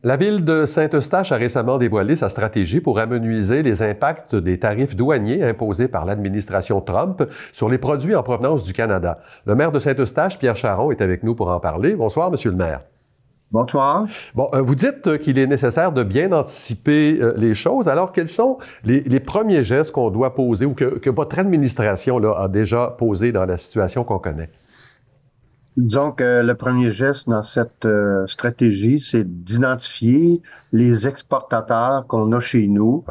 La ville de Saint-Eustache a récemment dévoilé sa stratégie pour amenuiser les impacts des tarifs douaniers imposés par l'administration Trump sur les produits en provenance du Canada. Le maire de Saint-Eustache, Pierre Charron, est avec nous pour en parler. Bonsoir, Monsieur le maire. Bonsoir. Bon, vous dites qu'il est nécessaire de bien anticiper les choses. Alors, quels sont les premiers gestes qu'on doit poser ou que votre administration là, a déjà posé dans la situation qu'on connaît? Disons que le premier geste dans cette stratégie, c'est d'identifier les exportateurs qu'on a chez nous,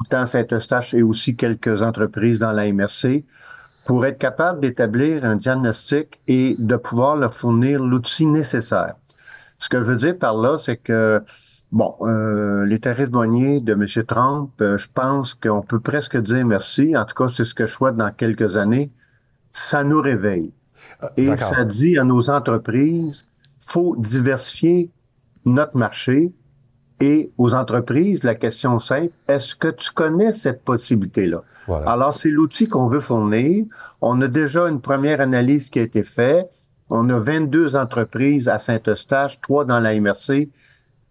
autant Saint-Eustache et aussi quelques entreprises dans la MRC, pour être capable d'établir un diagnostic et de pouvoir leur fournir l'outil nécessaire. Ce que je veux dire par là, c'est que, les tarifs douaniers de M. Trump, je pense qu'on peut presque dire merci. En tout cas, c'est ce que je souhaite dans quelques années. Ça nous réveille. Et ça dit à nos entreprises, faut diversifier notre marché. Et aux entreprises, la question simple, est-ce que tu connais cette possibilité-là? Voilà. Alors, c'est l'outil qu'on veut fournir. On a déjà une première analyse qui a été faite. On a 22 entreprises à Saint-Eustache, 3 dans la MRC,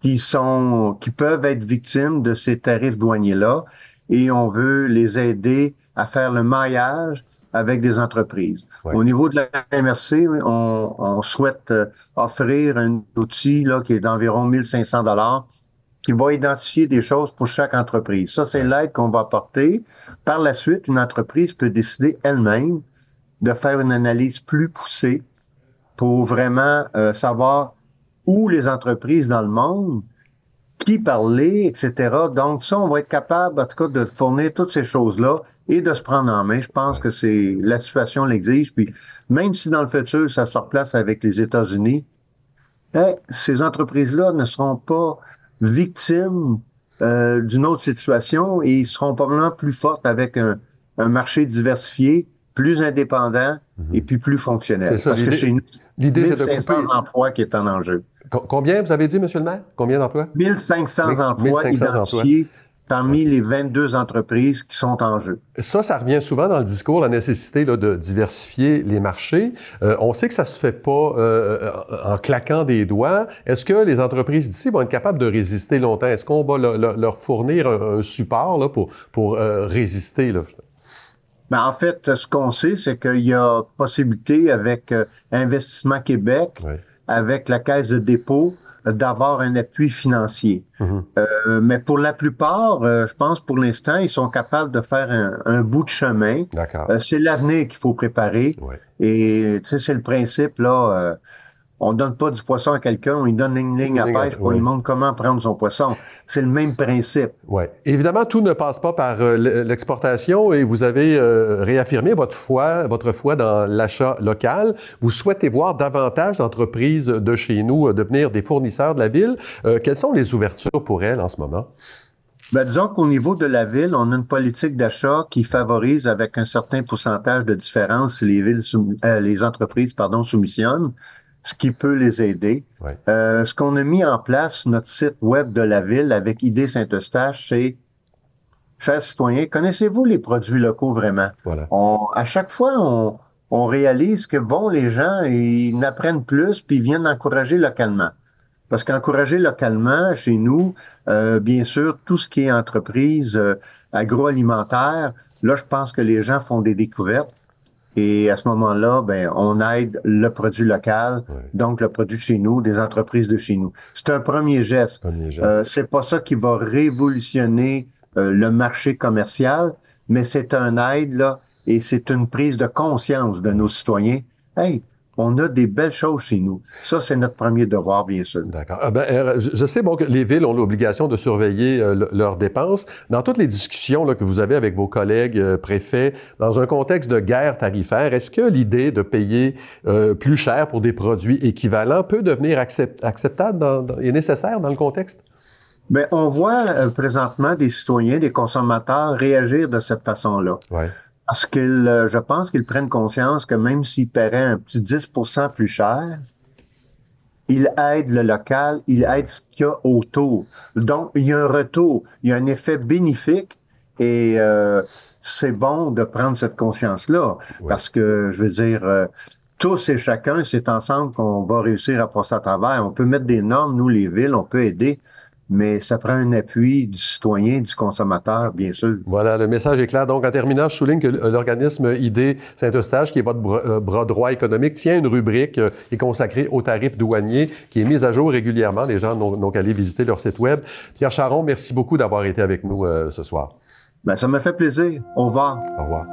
qui peuvent être victimes de ces tarifs douaniers-là. Et on veut les aider à faire le maillage avec des entreprises. Ouais. Au niveau de la MRC, on souhaite offrir un outil là qui est d'environ 1500 $ qui va identifier des choses pour chaque entreprise. Ça, c'est l'aide qu'on va apporter. Par la suite, une entreprise peut décider elle-même de faire une analyse plus poussée pour vraiment savoir où les entreprises dans le monde, qui parler, etc. Donc ça, on va être capable, en tout cas, de fournir toutes ces choses-là et de se prendre en main. Je pense que c'est la situation l'exige. Puis même si dans le futur, ça se replace avec les États-Unis, ces entreprises-là ne seront pas victimes d'une autre situation et ils seront probablement plus fortes avec un marché diversifié, plus indépendant et puis plus fonctionnel. Ça, parce que chez nous, l'idée, c'est de 1500 emplois qui est en enjeu. Combien, vous avez dit, M. le maire? Combien d'emplois? 1500 emplois identifiés parmi les 22 entreprises qui sont en jeu. Ça revient souvent dans le discours, la nécessité là, de diversifier les marchés. On sait que ça se fait pas en claquant des doigts. Est-ce que les entreprises d'ici vont être capables de résister longtemps? Est-ce qu'on va leur fournir un support là, pour résister, là? Ben, en fait, ce qu'on sait, c'est qu'il y a possibilité avec Investissement Québec, avec la Caisse de dépôt, d'avoir un appui financier. Mais pour la plupart, je pense pour l'instant, ils sont capables de faire un bout de chemin. C'est l'avenir qu'il faut préparer. Et tu sais, c'est le principe, là. On donne pas du poisson à quelqu'un, on lui donne une ligne à pêche, on lui montre comment prendre son poisson. C'est le même principe. Oui. Évidemment, tout ne passe pas par l'exportation et vous avez réaffirmé votre foi dans l'achat local. Vous souhaitez voir davantage d'entreprises de chez nous devenir des fournisseurs de la ville. Quelles sont les ouvertures pour elles en ce moment? Ben, disons qu'au niveau de la ville, on a une politique d'achat qui favorise avec un certain pourcentage de différence si les entreprises soumissionnent, ce qui peut les aider. Ce qu'on a mis en place, notre site web de la ville avec ID Saint-Eustache, c'est chers citoyens, connaissez-vous les produits locaux vraiment? À chaque fois, on réalise que les gens, ils apprennent plus puis ils viennent encourager localement. Parce qu'encourager localement, chez nous, bien sûr, tout ce qui est entreprise agroalimentaire, là, je pense que les gens font des découvertes. Et à ce moment-là, on aide le produit local, donc le produit de chez nous, des entreprises de chez nous. C'est un premier geste. C'est pas ça qui va révolutionner le marché commercial, mais c'est un aide, là, et c'est une prise de conscience de nos citoyens. Hey, on a des belles choses chez nous. Ça, c'est notre premier devoir, bien sûr. D'accord. Je sais que les villes ont l'obligation de surveiller leurs dépenses. Dans toutes les discussions là, que vous avez avec vos collègues préfets, dans un contexte de guerre tarifaire, est-ce que l'idée de payer plus cher pour des produits équivalents peut devenir acceptable et nécessaire dans le contexte? Bien, on voit présentement des citoyens, des consommateurs réagir de cette façon-là. Parce je pense qu'ils prennent conscience que même s'ils paieraient un petit 10% plus cher, ils aident le local, ils aident ce qu'il y a autour. Donc, il y a un retour, il y a un effet bénéfique et c'est bon de prendre cette conscience-là. Parce que, je veux dire, tous et chacun, c'est ensemble qu'on va réussir à passer à travers. On peut mettre des normes, nous, les villes, on peut aider, mais ça prend un appui du citoyen, du consommateur, bien sûr. Voilà, le message est clair. Donc, en terminant, je souligne que l'organisme ID Saint-Eustache, qui est votre bras droit économique, tient une rubrique qui est consacrée aux tarifs douaniers, qui est mise à jour régulièrement. Les gens n'ont qu'à aller visiter leur site Web. Pierre Charron, merci beaucoup d'avoir été avec nous ce soir. Ben, ça m'a fait plaisir. Au revoir. Au revoir.